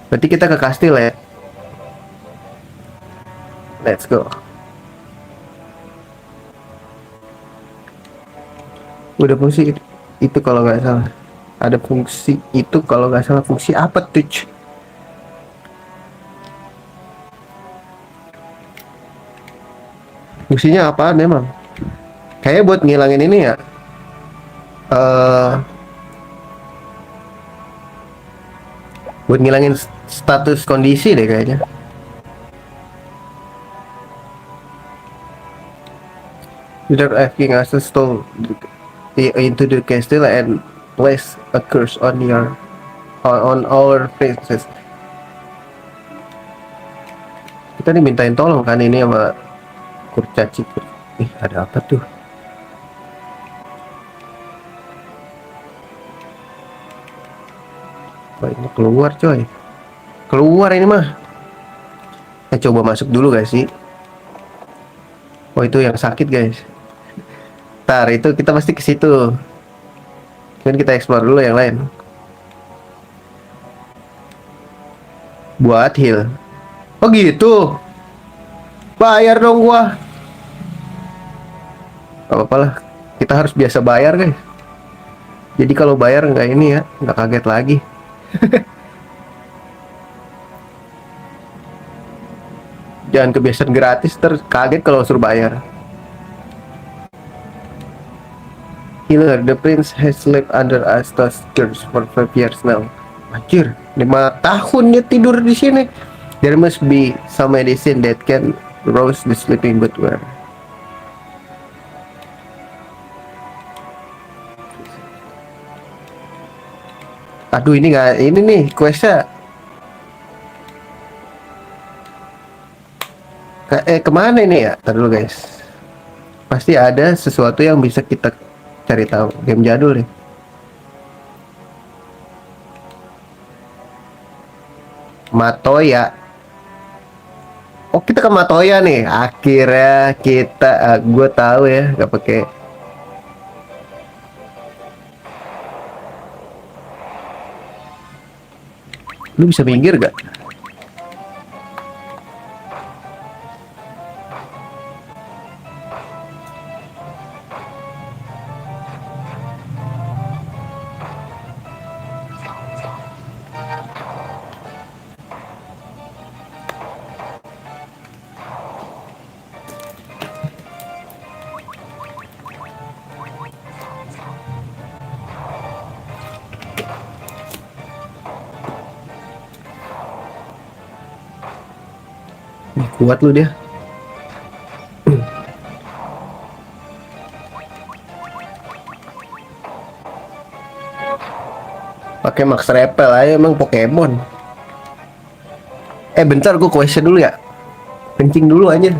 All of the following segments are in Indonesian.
Berarti kita ke kastil ya. Let's go. Udah fungsi itu kalau nggak salah. Ada fungsi itu kalau nggak salah, fungsi apa tuh? Fungsinya apaan emang? Kayaknya buat ngilangin ini ya. eh Buat ngilangin status kondisi deh kayaknya. Without asking us to stole into the castle and place a curse on your on our faces. Kita dimintain tolong kan ini sama kurcaci. Ada apa tuh? Wah, ini keluar coy. Keluar ini mah. Kita coba masuk dulu guys sih. Oh itu yang sakit guys. Ntar itu kita pasti ke situ. Kan kita explore dulu yang lain. Buat heal. Oh gitu. Bayar dong gua. Gak apa-apa lah. Kita harus biasa bayar guys. Jadi kalau bayar nggak ini ya, nggak kaget lagi. Jangan kebiasaan gratis terkaget kalau suruh bayar. Healer, the prince has slept under Astos curse for 5 years now. Anjir, 5 tahun dia tidur di sini. There must be some medicine that can rouse the sleeping but where? Aduh ini nggak, ini nih questnya. Kemana ini ya? Ntar dulu guys. Pasti ada sesuatu yang bisa kita cari tahu. Game jadul nih. Matoya. Oh kita ke Matoya nih. Akhirnya kita, gue tahu ya, nggak pakai. Lu bisa minggir gak? Kuat lu dia. Pakai Max Repel aja emang Pokemon. Bentar gue question dulu ya. Kencing dulu aja.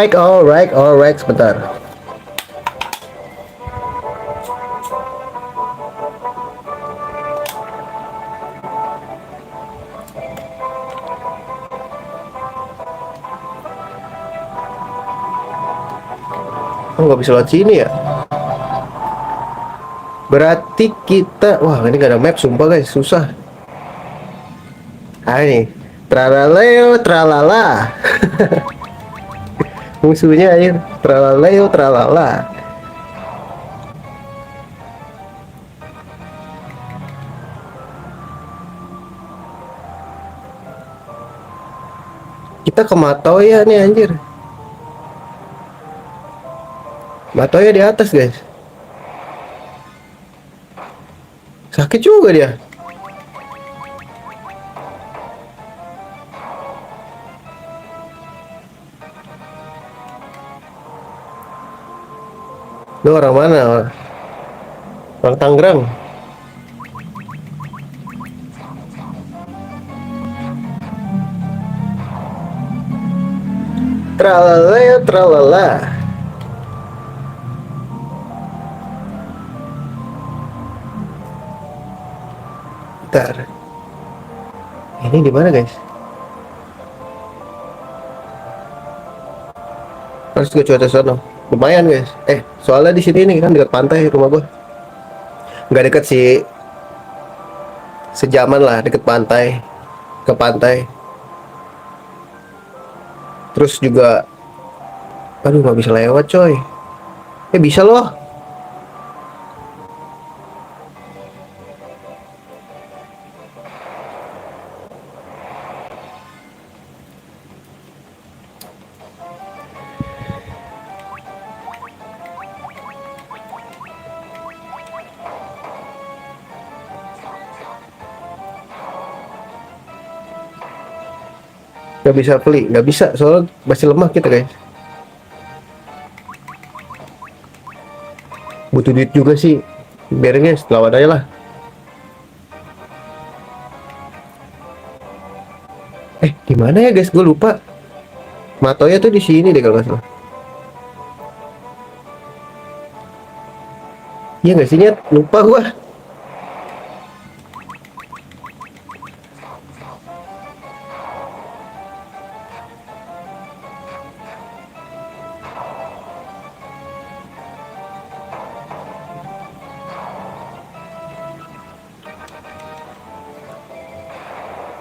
Alright, sebentar. Oh, nggak bisa lewat sini ya? Berarti kita, wah ini gak ada map sumpah guys, susah. Ini, tralaleo, tralala. Musuhnya aja, tralaleo, tralala. Kita ke Matoya nih anjir. Matoya di atas guys. Sakit juga dia. Lu orang mana? Orang Tangerang. Tralala ya tralala. Bentar. Ini di mana guys? Harus ke cuaca sono. Lumayan guys. Soalnya di sini nih kan dekat pantai rumah gua. Nggak deket sih, sejaman lah deket pantai. Ke pantai. Terus juga, aduh nggak bisa lewat coy. Bisa loh. Nggak bisa beli, nggak bisa soalnya masih lemah kita guys. Butuh duit juga sih. Biarin guys, lawan aja lah. Di mana ya guys? Gue lupa. Matoya tuh di sini deh kalau nggak salah. Iya nggak sih Nyet? Lupa gua.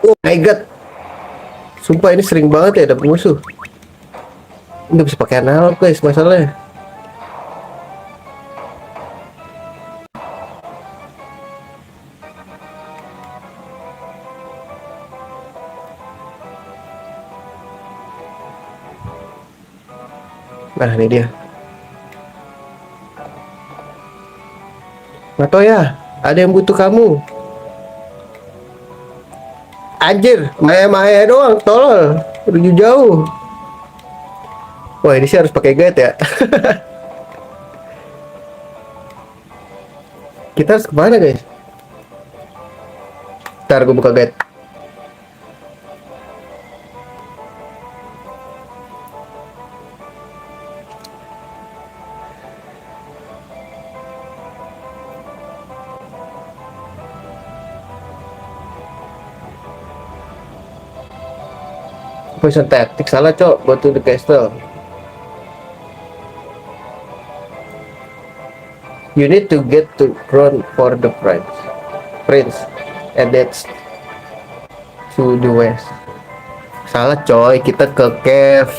Oh my god. Sumpah ini sering banget ya dapet musuh. Nggak bisa pakai analog guys masalahnya. Nah ini dia. Matoya, ada yang butuh kamu. Anjir, maya-maya doang, tolol. Udah jauh. Wah ini sih harus pakai guide ya. Kita harus kemana guys? Ntar gue buka guide. Poison tactic salah cok. Go to the castle. You need to get to crown for the prince, and that's to the west. Salah coy, kita ke cave.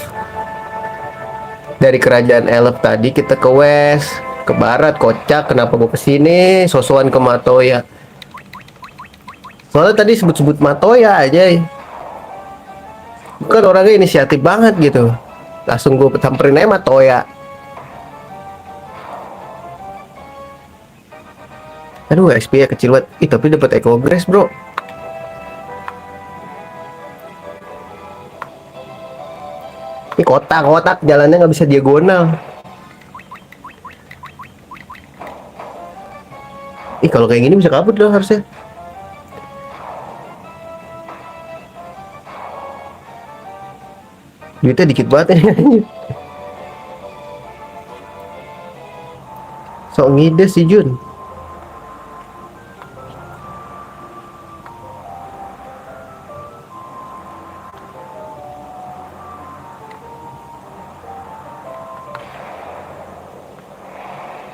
Dari kerajaan elf tadi kita ke west, ke barat. Kocak, kenapa gua kesini? Sosokan ke Matoya. Soalnya tadi sebut-sebut Matoya aja. Bukan orangnya inisiatif banget gitu. Langsung gue samperin aja Matoya. Aduh, XP ya kecil banget. Tapi dapat Eco Grass, bro. Ini kotak-kotak, jalannya nggak bisa diagonal. Kalau kayak gini bisa kabur dong harusnya. Duitnya dikit banget ya. Sok ngide si Jun.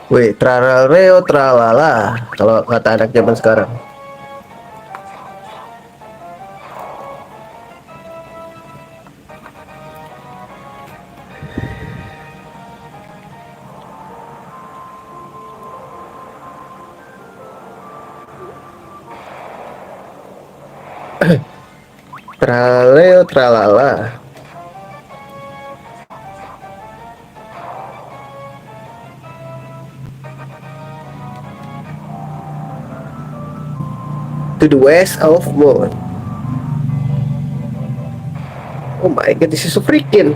Weh, trarareo tralala kalau kata anak zaman sekarang. Traleo tralala. To the west of moon. Oh my god, this is so freaking.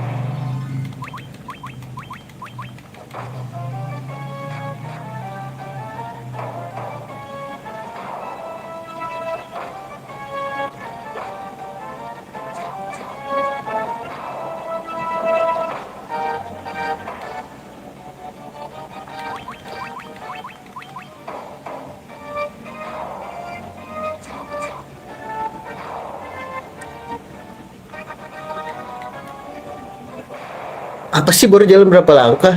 Apa sih, baru jalan berapa langkah?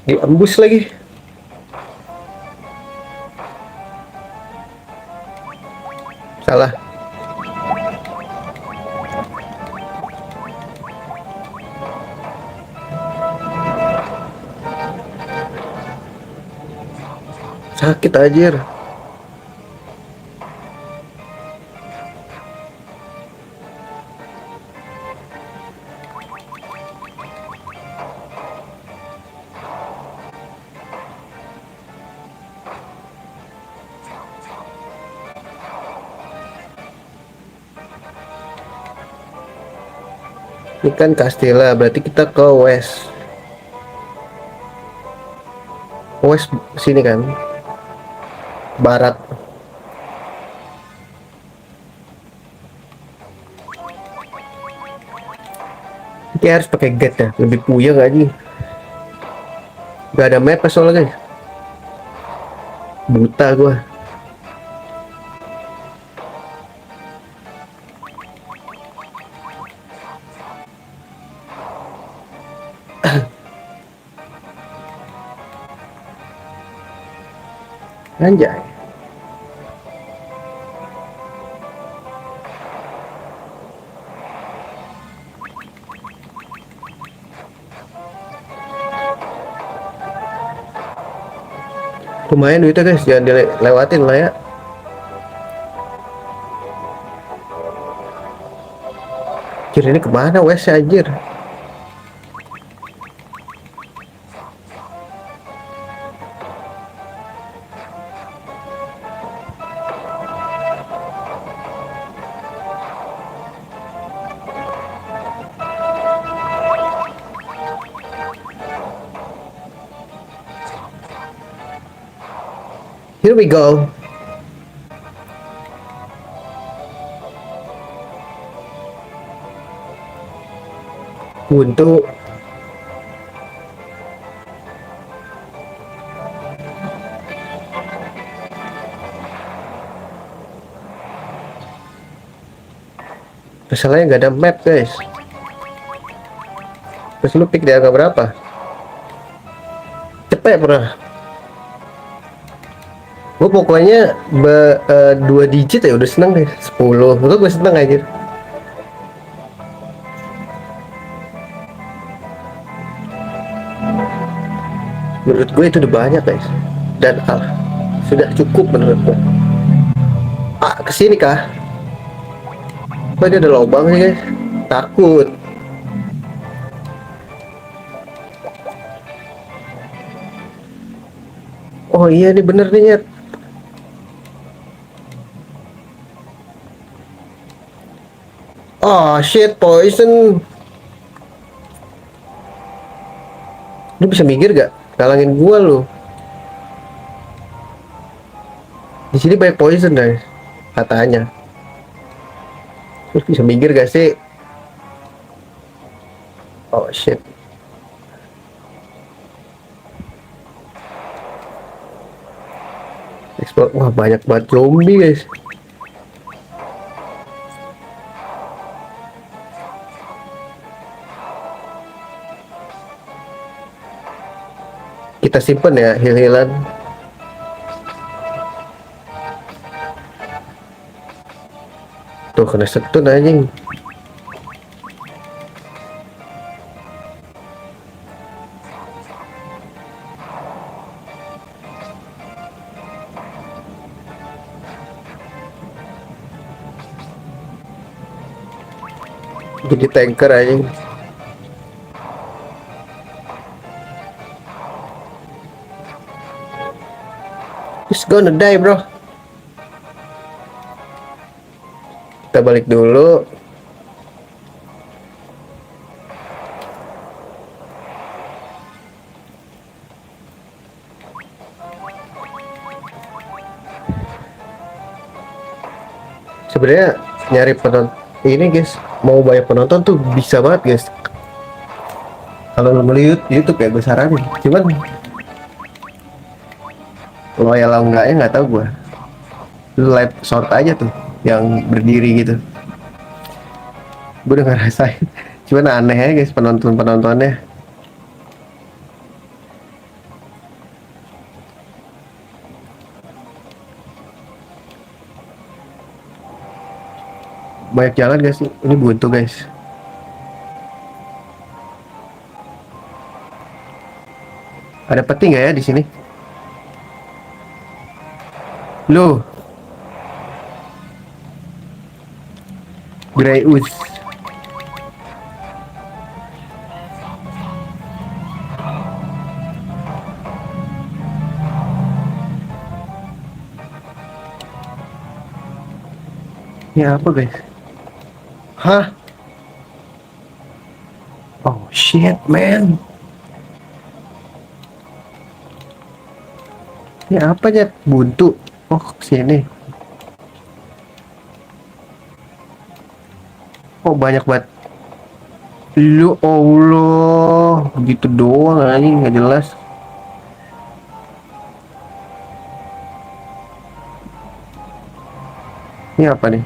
Diambus lagi. Salah. Sakit anjir. Ini kan Castilla, berarti kita ke west. West sini kan. Barat. Ini harus pakai guide ya, lebih puyeng aja. Gak ada map soalnya guys. Buta gua. Anjay. Lumayan duitnya guys, jangan dilewatin lah ya. Anjir, ini kemana wes anjir? Here we go. Untuk masalahnya nggak ada map guys. Terus lu pick di angka berapa? Cepet pernah. Gue pokoknya 2 digit ya udah seneng deh. 10 itu gue seneng aja. Menurut gue itu udah banyak guys. Dan sudah cukup menurut gue. Kesini kah? Kok ini ada lubang sih guys? Takut. Oh iya nih, bener nih ya. Oh shit, poison. Lu bisa minggir gak? Kalangin gua lu. Di sini banyak poison guys, katanya. Terus bisa minggir gak sih? Oh shit. Explode. Wah, banyak banget zombie guys. Kita simpen ya heal-healan. Tuh kena stun anjing. Jadi tanker anjing. He's gonna die bro. Kita balik dulu. Sebenarnya nyari penonton ini guys, mau banyak penonton tuh bisa banget guys. Kalau lo beli YouTube ya gue saranin. Cuman loyal atau enggaknya nggak tahu gue. Lu live short aja tuh yang berdiri gitu. Gue udah ngerasain. Cuman aneh ya guys penontonnya. Banyak jalan guys, ini buntu guys. Ada peti nggak ya di sini? Loh, Grey Ooze. Ini apa guys? Hah? Oh shit man. Ini apa ya? Buntu. Oh sini. Oh banyak banget. Lu Allah, begitu doang anjing nggak jelas. Ini apa nih?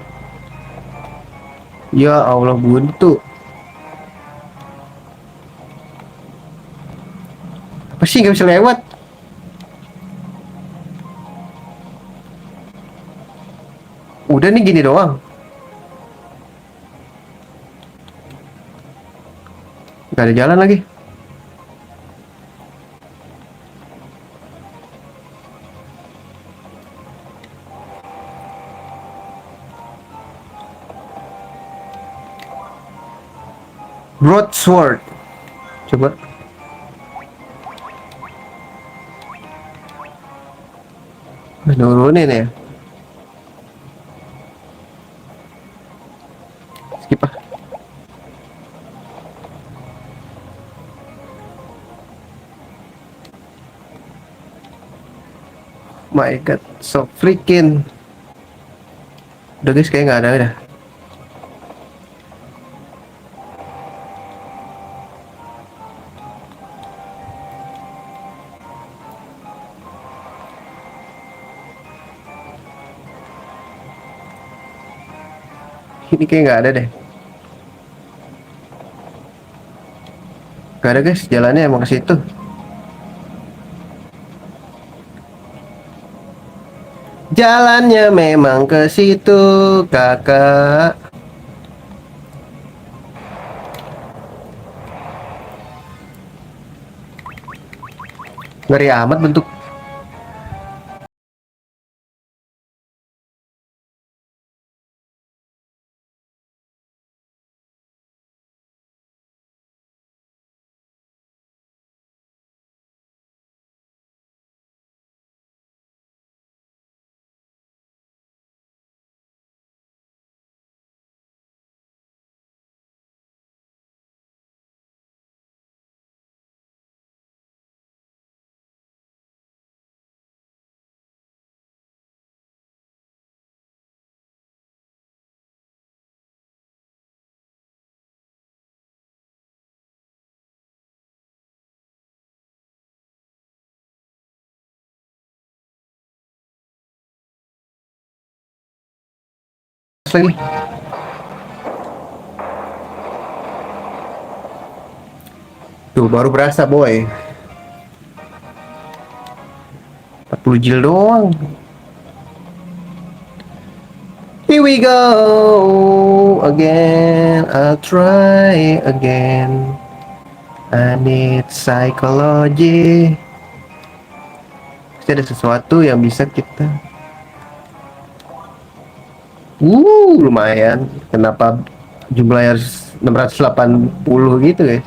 Ya Allah buntu. Apa sih nggak bisa lewat? Udah nih gini doang. Gak ada jalan lagi. Broadsword. Coba. Nurunin ya. Skip ah. My god, so freaking. Udah guys, kayak nggak ada udah. Ini kayak nggak ada deh. Gak ada guys, jalannya emang ke situ. Jalannya memang ke situ, kakak. Ngeri amat bentuk. Lagi. Tuh baru berasa boy. 40 jil doang. Here we go again. I'll try again. I need psychology. Pasti ada sesuatu yang bisa kita. Lumayan. Kenapa jumlahnya 680 gitu guys?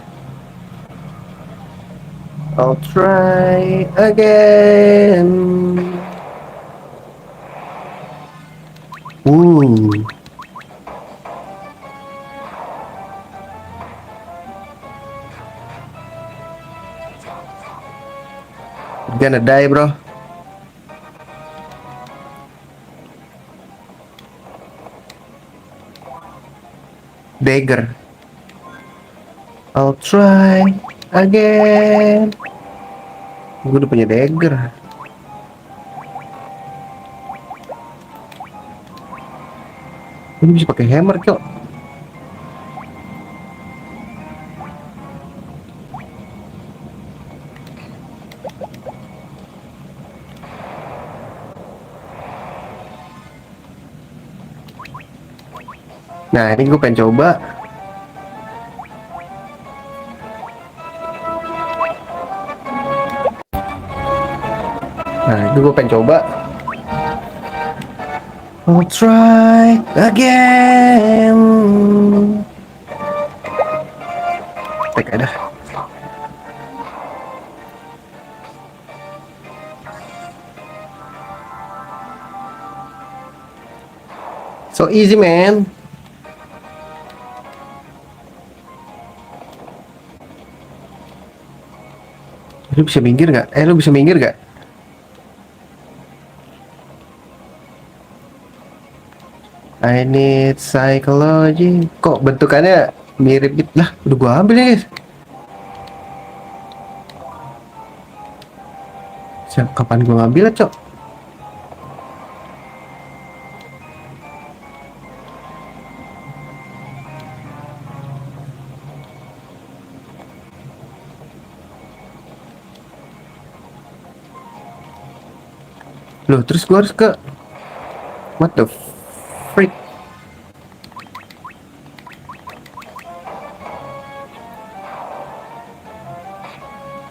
I'll try again. Gonna die, bro. Dagger. I'll try again. Gue udah punya dagger. Ini bisa pakai hammer, cok. Nah, ini gue pengen coba. Nah, itu gue pengen coba. I'll try again. Tek ada. So easy, man. Lu bisa minggir gak? Lu bisa minggir gak? I need psychology. Kok bentukannya mirip gitu lah? Udah gua ambil ya, guys. Kapan gua ngambil, cok? Loh, terus gua harus ke what the freak?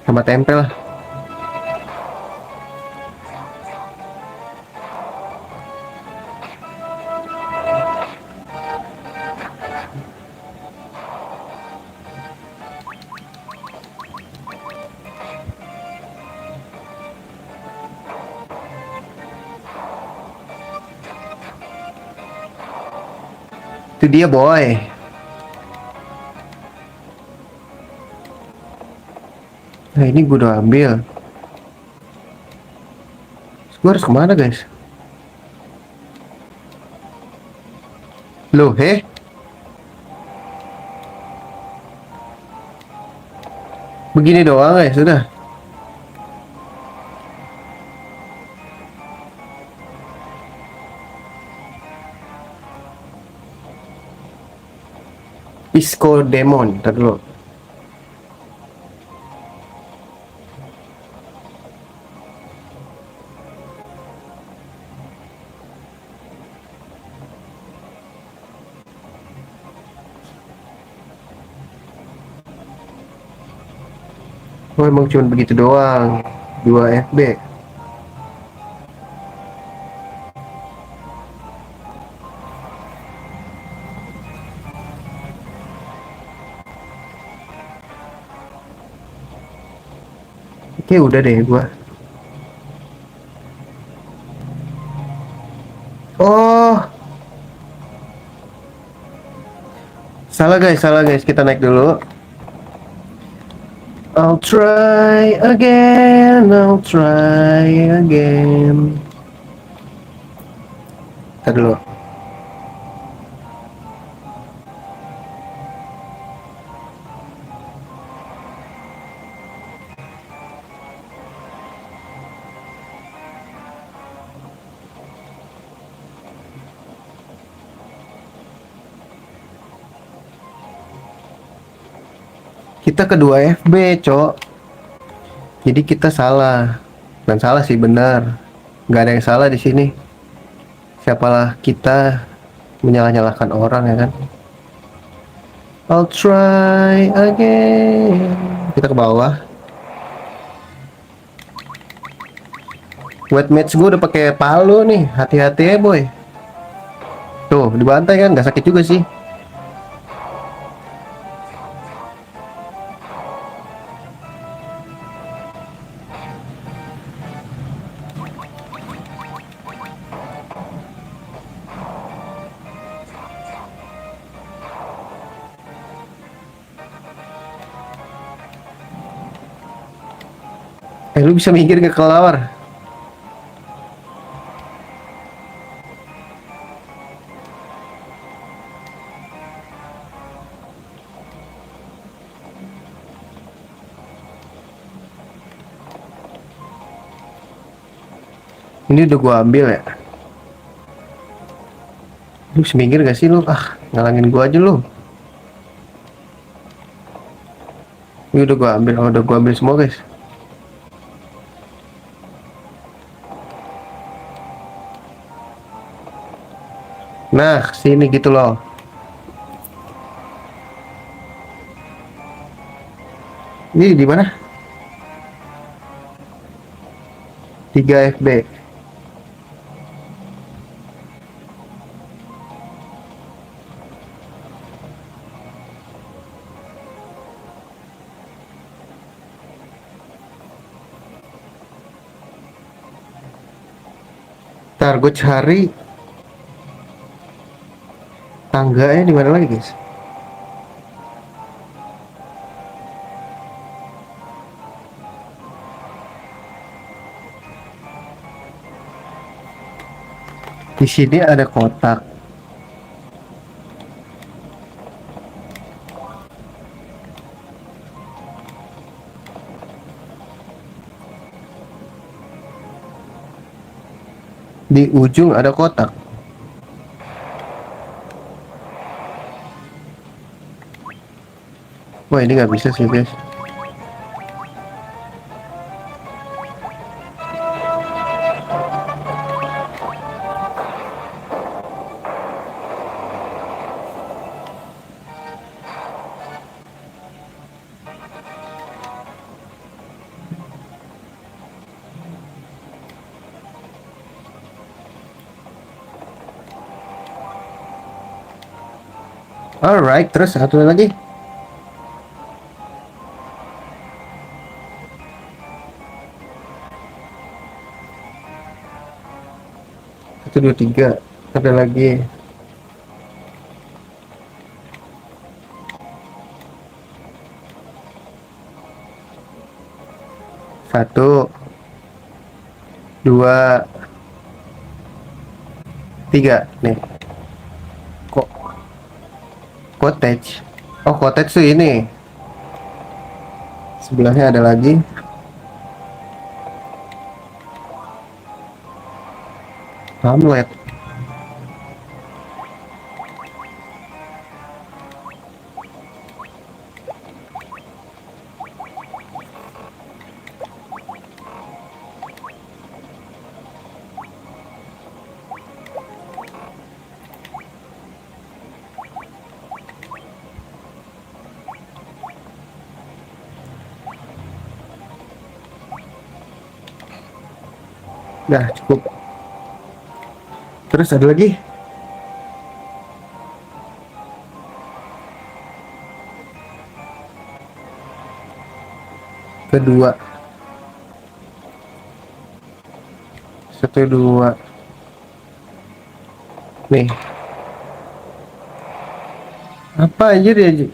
Sama tempel lah. Itu dia, boy. Nah, ini gue udah ambil. Gue harus kemana, guys? Loh, begini doang, guys. Sudah. Pisco Demon, ntar dulu. Oh, emang cuma begitu doang. 2 FB. Oke, udah deh gua. Oh, salah guys. Kita naik dulu. I'll try again. Ntar dulu. Kita kedua FB, cok. Jadi kita salah. Bukan salah sih, benar. Nggak ada yang salah di sini. Siapalah kita menyalah-nyalahkan orang, ya kan? I'll try again. Kita ke bawah. Wet match gue udah pakai palu nih. Hati-hati ya, boy. Tuh, dibantai kan, nggak sakit juga sih. Lu bisa minggir nggak kelawar? Ini udah gua ambil ya. Lu bisa minggir gak sih lu? Ah, ngalangin gua aja lu. Ini udah gua ambil semua guys. Nah, sini gitu loh. Ini di mana? 3 FB. Ntar gue cari tangganya di mana lagi guys? Di sini ada kotak. Di ujung ada kotak. Wah, ini nggak bisa sih guys. Alright, terus satu lagi. Satu, dua, tiga. Ada lagi. Satu, dua, tiga. Nih. Kok cottage? Oh, cottage tuh ini. Sebelahnya ada lagi. Hamlet. Nah, cukup. Terus ada lagi. Kedua. Satu, dua. Nih. Apa aja dia?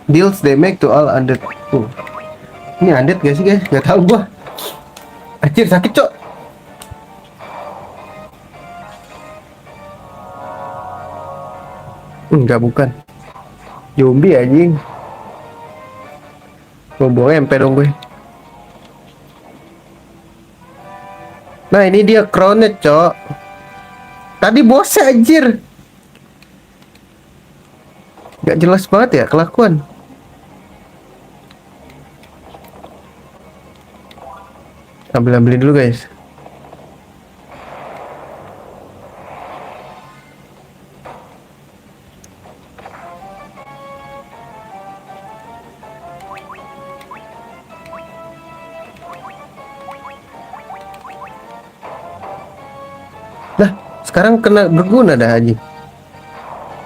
Deals they make to all undead. Ini undead gak sih guys? Gak tahu gua. Anjir, sakit cok. Enggak, bukan. Zombie anjing. Ngomong MP dong gue. Nah, ini dia crowned cok. Tadi bosnya anjir. Gak jelas banget ya kelakuan. Ambilin dulu guys. Lah, sekarang kena berguna dah Haji.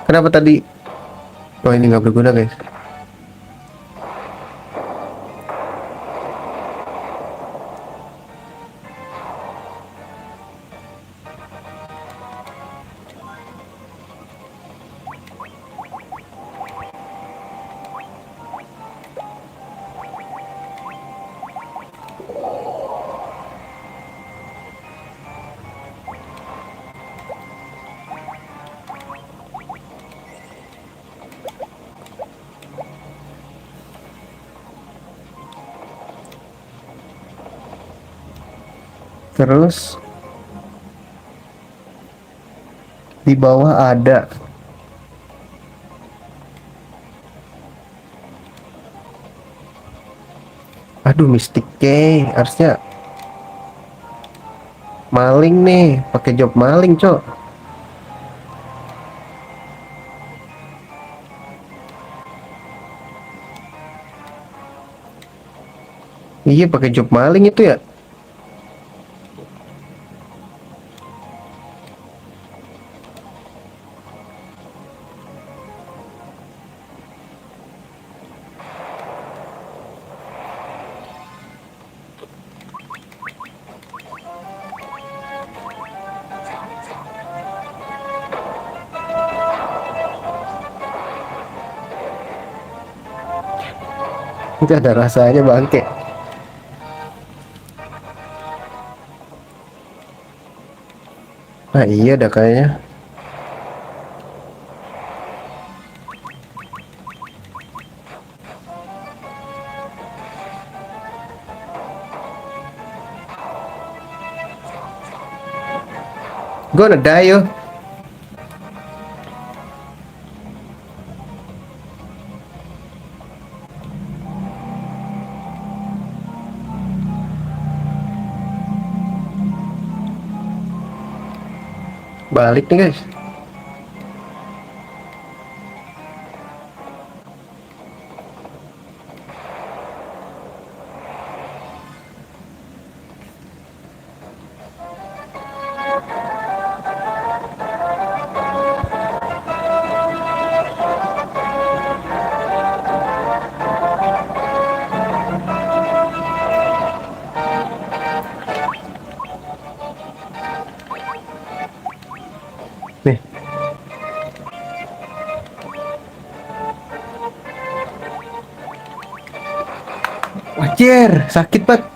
Kenapa tadi? Oh, ini nggak berguna guys. Terus di bawah ada, aduh mistik key, harusnya maling nih, pakai job maling, cok. Iya, pakai job maling itu ya. Itu ada rasanya bangke. Nah iya dah kayaknya. Gonna die yo. Balik nih guys. Nih, wajar, sakit banget.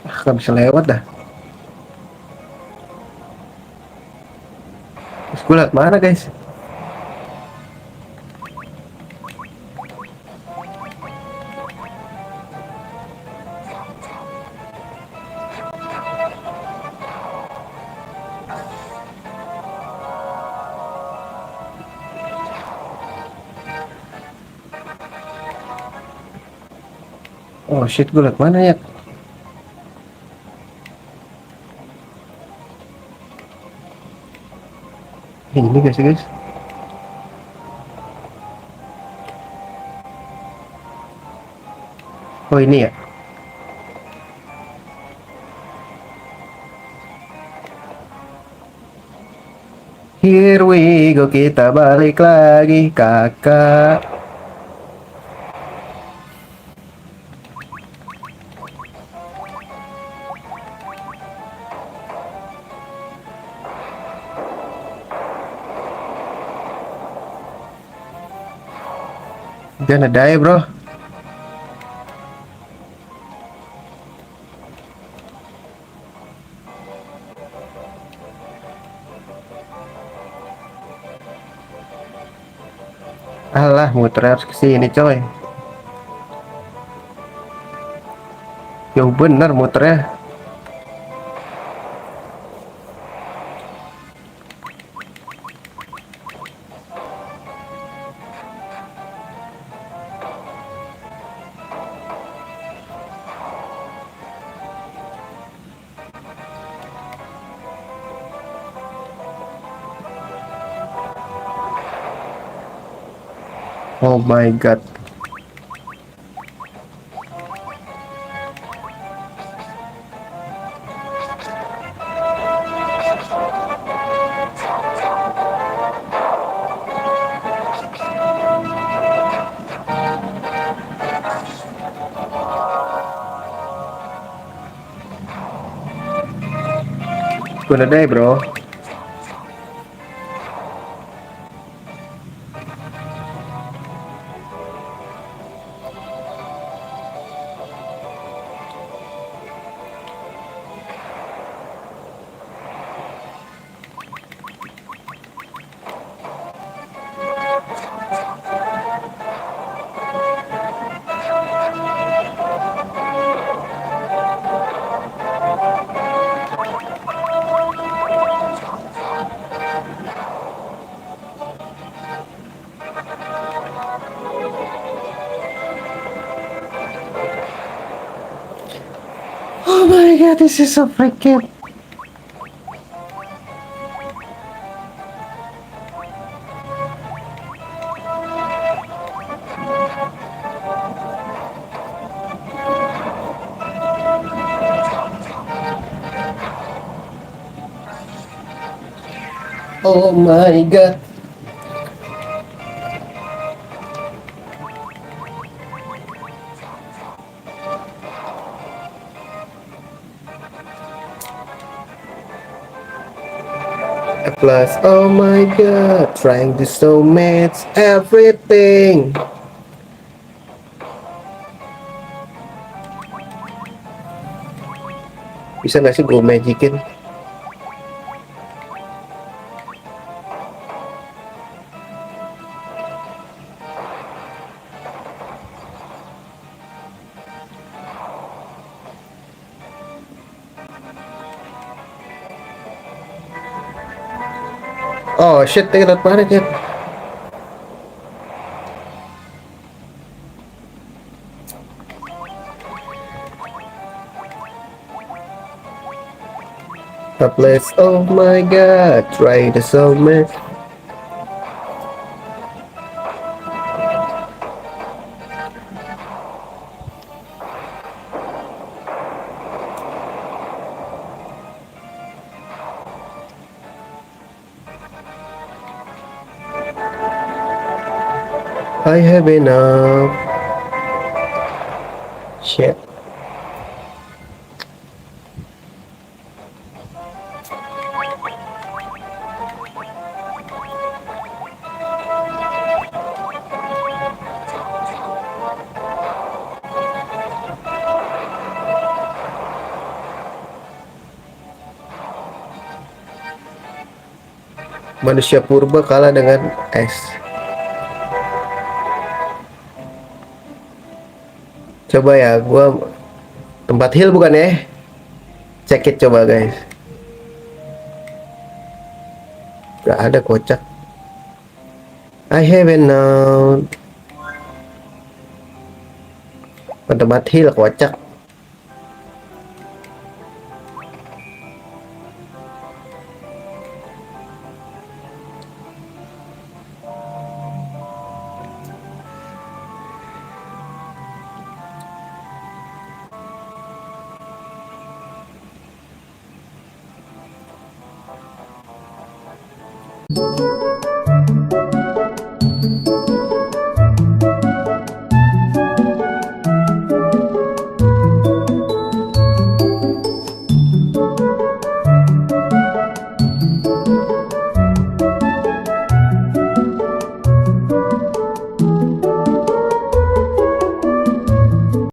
Ah, gak bisa lewat dah. Terus gue liat mana guys? Oh shit, gue liat mana ya? Ini guys. Oh ini ya. Here we go, kita balik lagi kakak. Jangan ada ya bro. Alah, muter harus kesini coy. Jauh bener muternya. Oh my god. Gonna die bro. this is so freaking. Oh my god. A plus, oh my god, trying to so match everything. Bisa nggak sih gue magicin? Oh shit, take that parah ya. A plus, oh my god, trying to so match. I have enough. Shit. Manusia purba kalah dengan es. Coba ya, gua tempat heal bukan ya? Check it coba guys. Gak ada kocak. I have enough. Tempat heal kocak.